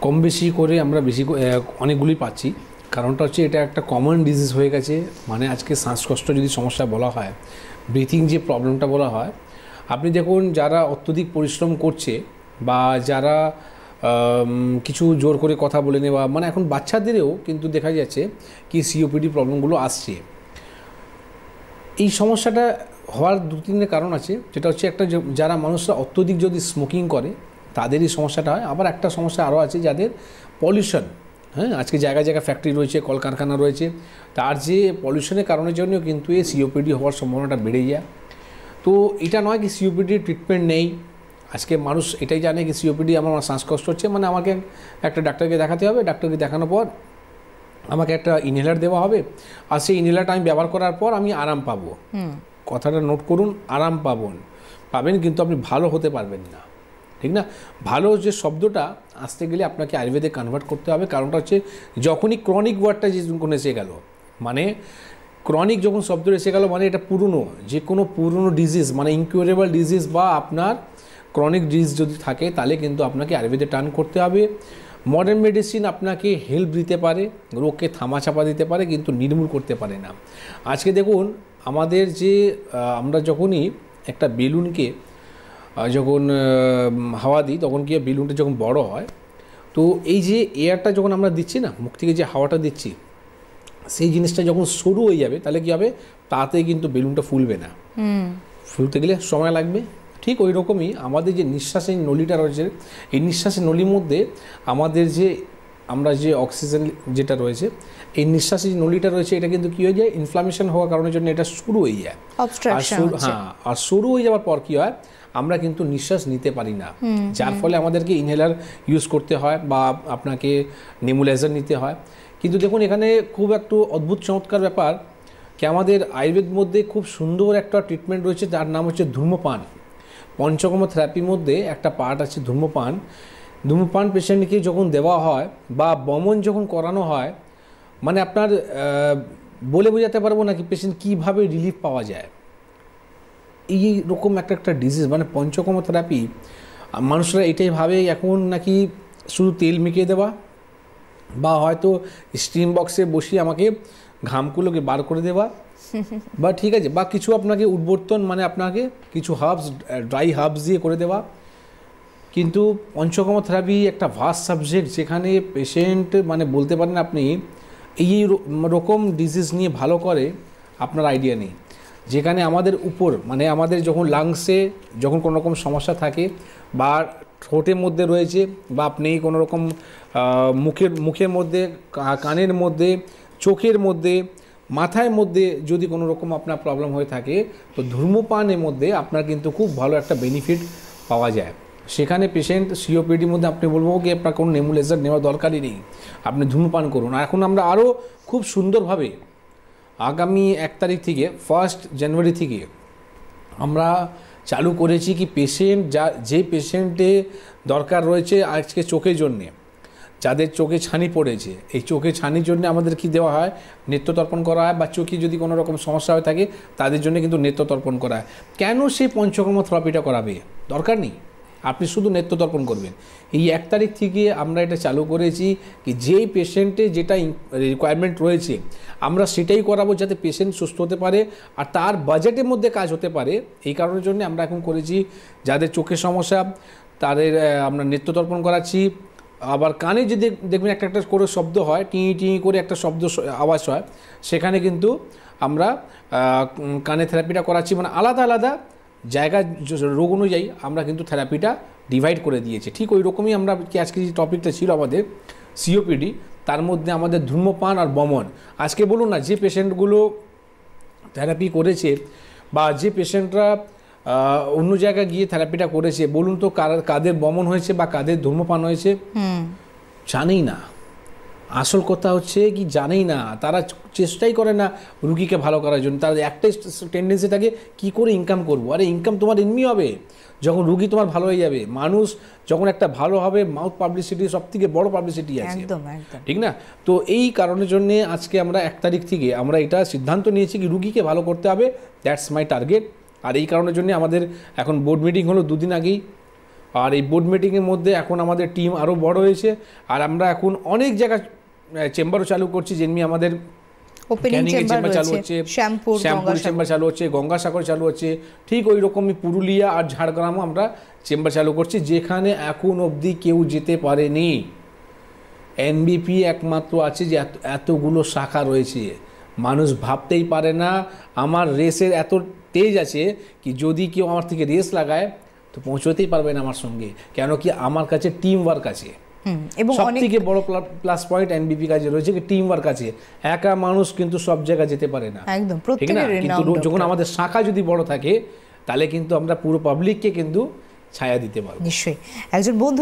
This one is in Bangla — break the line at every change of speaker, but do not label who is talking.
কম বেশি করে আমরা অনেকগুলি পাচ্ছি। কারণটা হচ্ছে এটা একটা কমন ডিজিজ হয়ে গেছে। মানে আজকে শ্বাসকষ্ট যদি সমস্যা বলা হয়, ব্রিথিং যে প্রবলেমটা বলা হয়, আপনি দেখুন যারা অত্যধিক পরিশ্রম করছে বা যারা কিছু জোর করে কথা বলে নেওয়া, মানে এখন বাচ্চাদেরও কিন্তু দেখা যাচ্ছে কি সিওপিডি প্রবলেমগুলো আসছে। এই সমস্যাটা হওয়ার দু তিনটে কারণ আছে। যেটা হচ্ছে একটা, যারা মানুষরা অত্যধিক যদি স্মোকিং করে তাদের এই সমস্যাটা হয়। আবার একটা সমস্যা আরও আছে যাদের পলিউশন, হ্যাঁ, আজকে জায়গায় জায়গায় ফ্যাক্টরি রয়েছে, কলকারখানা রয়েছে, তার যে পলিউশনের কারণের জন্য কিন্তু এই সিওপিডি হওয়ার সম্ভাবনাটা বেড়ে যায়। তো এটা নয় কি সিওপিডির ট্রিটমেন্ট নেই। আজকে মানুষ এটাই জানে কি সিওপিডি আমার শ্বাসকষ্ট হচ্ছে মানে আমাকে একটা ডাক্তারকে দেখাতে হবে, ডাক্তারকে দেখানোর পর আমাকে একটা ইনহেলার দেওয়া হবে, আর সেই ইনহেলারটা আমি ব্যবহার করার পর আমি আরাম পাবো। কথাটা নোট করুন, আরাম পাবেন, কিন্তু আপনি ভালো হতে পারবেন না, ঠিক না? ভালো যে শব্দটা আসতে গেলে আপনাকে আয়ুর্বেদে কনভার্ট করতে হবে। কারণটা হচ্ছে যখনই ক্রনিক ওয়ার্ডটা যখন এসে গেল, মানে ক্রনিক যখন শব্দ এসে গেল, মানে এটা পুরনো, যে কোনো পুরনো ডিজিজ, মানে ইনকিউরেবল ডিজিজ বা আপনার ক্রনিক ডিজিজ যদি থাকে তাহলে কিন্তু আপনাকে আয়ুর্বেদে টার্ন করতে হবে। মডার্ন মেডিসিন আপনাকে হেল্প দিতে পারে, রোগকে থামাচাপা দিতে পারে, কিন্তু নির্মূল করতে পারে না। আজকে দেখুন আমাদের যে আমরা যখনই একটা বেলুনকে যখন হাওয়া দিই তখন কি বেলুনটা যখন বড় হয়, তো এই যে এয়ারটা যখন আমরা দিচ্ছি না, মুখ থেকে যে হাওয়াটা দিচ্ছি, সেই জিনিসটা যখন সরু হয়ে যাবে তাহলে কী হবে, তাতেই কিন্তু বেলুনটা ফুলবে না, ফুলতে গেলে সময় লাগবে। ঠিক ওই রকমই আমাদের যে নিঃশ্বাসের নলিটা রয়েছে, এই নিঃশ্বাসের নলির মধ্যে আমাদের যে আমরা যে অক্সিজেন যেটা রয়েছে, এই নিঃশ্বাসের যে নলিটা রয়েছে, এটা কিন্তু কী হয়ে যায়, ইনফ্লামেশন হওয়ার কারণের জন্য এটা শুরু হয়ে যায়। আর শুরু হয়ে যাওয়ার পর কী হয়, আমরা কিন্তু নিঃশ্বাস নিতে পারি না, যার ফলে আমাদেরকে ইনহেলার ইউজ করতে হয় বা আপনাকে নেবুলাইজার নিতে হয়। কিন্তু দেখুন এখানে খুব একটু অদ্ভুত চমৎকার ব্যাপার কি, আমাদের আয়ুর্বেদ মধ্যে খুব সুন্দর একটা ট্রিটমেন্ট রয়েছে, যার নাম হচ্ছে ধূম্রপান। পঞ্চকর্ম থেরাপির মধ্যে একটা পার্ট আছে ধূম্রপান। ধূম্রপান পেশেন্টকে যখন দেওয়া হয় বা বমন যখন করানো হয়, মানে আপনার বলে বোঝাতে পারবো না কি পেশেন্ট কীভাবে রিলিফ পাওয়া যায়। এই রকম একটা ডিজিজ, মানে পঞ্চকর্ম থেরাপি, মানুষরা এটাই ভাবে এখন নাকি শুধু তেল মিশিয়ে দেওয়া বা হয়তো স্টিম বক্সে বসিয়ে আমাকে ঘামগুলোকে বার করে দেওয়া বা ঠিক আছে, বা কিছু আপনাকে উদ্বর্তন, মানে আপনাকে কিছু হার্বস, ড্রাই হার্বস দিয়ে করে দেওয়া। কিন্তু পঞ্চকর্ম থেরাপি একটা ভাস্ট সাবজেক্ট, যেখানে পেশেন্ট মানে বলতে পারেন আপনি এই রকম ডিজিজ নিয়ে ভালো করে আপনার আইডিয়া নেই। যেখানে আমাদের উপর, মানে আমাদের যখন লাংসে যখন কোনো রকম সমস্যা থাকে বা ঠোঁটের মধ্যে রয়েছে বা আপনি কোনো রকম মুখের মধ্যে, কানের মধ্যে, চোখের মধ্যে, মাথার মধ্যে যদি কোনো রকম আপনার প্রবলেম হয়ে থাকে, তো ধূম্রপানের মধ্যে আপনার কিন্তু খুব ভালো একটা বেনিফিট পাওয়া যায়। সেখানে পেশেন্ট সিওপিডির মধ্যে আপনি বলবো কি আপনার কোনো নেবুলাইজার নেওয়ার দরকারই নেই, আপনি ধূম্রপান করুন। আর এখন আমরা আরও খুব সুন্দরভাবে আগামী 1 তারিখ থেকে 1 জানুয়ারি থেকে আমরা চালু করেছি কি পেশেন্ট যে পেশেন্টে দরকার রয়েছে আজকে চোখের জন্যে, যাদের চোখে ছানি পড়েছে, এই চোখে ছানির জন্য আমাদের কি দেওয়া হয়, নেত্রতর্পণ করা হয়, বা চোখে যদি কোনো রকম সমস্যা হয়ে থাকে তাদের জন্য কিন্তু নেত্রতর্পণ করা হয়। কেন সেই পঞ্চকর্ম থেরাপিটা করাবে, দরকার নেই, আপনি শুধু নেত্রতর্পণ করবেন। এই 1 তারিখ থেকে আমরা এটা চালু করেছি কি যেই পেশেন্টে যেটা রিকোয়ারমেন্ট রয়েছে আমরা সেটাই করাবো, যাতে পেশেন্ট সুস্থ হতে পারে আর তার বাজেটের মধ্যে কাজ হতে পারে। এই কারণের জন্য আমরা এখন করেছি যাদের চোখের সমস্যা তাদের আমরা নেত্রতর্পণ করাচ্ছি। আবার কানে যে দেখবেন একটা করে শব্দ হয়, টিঁ টিঁ করে একটা শব্দ আওয়াজ হয়, সেখানে কিন্তু আমরা কানে থেরাপিটা করাচ্ছি। মানে আলাদা আলাদা জায়গা রোগ অনুযায়ী আমরা কিন্তু থেরাপিটা ডিভাইড করে দিয়েছি। ঠিক ওই রকমই আমরা আজকে যে টপিকটা ছিল আমাদের সিওপিডি, তার মধ্যে আমাদের ধূম্রপান আর বমন। আজকে বলুন না, যে পেশেন্টগুলো থেরাপি করেছে বা যে পেশেন্টরা অন্য জায়গায় গিয়ে থেরাপিটা করেছে, বলুন তো কাদের বমন হয়েছে বা কাদের ধূম্রপান হয়েছে, জানেই না। আসল কথা হচ্ছে কি জানেই না, তারা চেষ্টাই করে না রুগীকে ভালো করার জন্য। তাদের একটাই টেন্ডেন্সি থাকে কি করে ইনকাম করবো। আরে ইনকাম তোমার এমনি হবে যখন রুগী তোমার ভালো হয়ে যাবে। মানুষ যখন একটা ভালো হবে, মাউথ পাবলিসিটি সব থেকে বড় পাবলিসিটি আছে, ঠিক না? তো এই কারণের জন্যে আজকে আমরা 1 তারিখ থেকে আমরা এটা সিদ্ধান্ত নিয়েছি কি রুগীকে ভালো করতে হবে, দ্যাটস মাই টার্গেট। আর এই কারণের জন্য আমাদের এখন বোর্ড মিটিং হলো 2 দিন আগেই, আর এই বোর্ড মিটিংয়ের মধ্যে এখন আমাদের টিম আরও বড় হয়েছে, আর আমরা এখন অনেক জায়গায় চেম্বারও চালু করছি, যেমনি আমাদের চেম্বার চালু হচ্ছে, শ্যামপুর চেম্বার চালু হচ্ছে, গঙ্গাসাগর চালু হচ্ছে, ঠিক ওই রকমই পুরুলিয়া আর ঝাড়গ্রামও আমরা চেম্বার চালু করছি, যেখানে এখন অবধি কেউ যেতে পারেনি। এনবিপি একমাত্র আছে যে এতগুলো শাখা রয়েছে, মানুষ ভাবতেই পারে না। আমার রেসের এত তেজ আছে কি যদি কেউ আমার থেকে রেস লাগায় তো পৌঁছতেই পারবে না আমার সঙ্গে, কেন কি আমার কাছে টিম ওয়ার্ক আছে।
এবং
সবথেকে বড় প্লাস পয়েন্ট এনবিপি কাছে রয়েছে কি টিম ওয়ার্ক আছে, একা মানুষ কিন্তু সব জায়গায় যেতে পারে না,
একদম
ঠিক না? কিন্তু যখন আমাদের শাখা যদি বড় থাকে তাহলে কিন্তু আমরা পুরো পাবলিককে কিন্তু ছায়া দিতে পারবো।
নিশ্চয়ই একজন বন্ধু